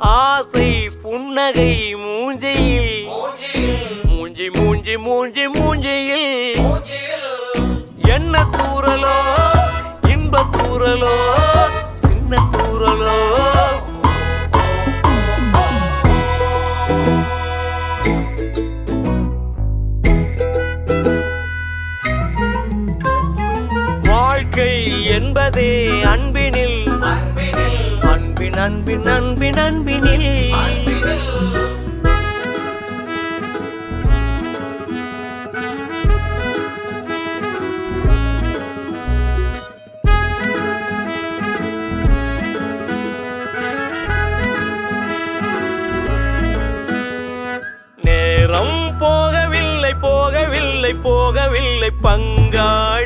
ஆசை புன்னகை மூஞ்சியில் மூஞ்சி மூஞ்சி மூஞ்சி மூஞ்சியில் என்ன தூரலோ இன்ப தூரலோ சின்ன தூரலோ வாழ்க்கை என்பதே அன்பினில் அன்பின் அன்பின் அன்பின் அன்பினில் நேரம் போகவில்லை போகவில்லை போகவில்லை பங்காய்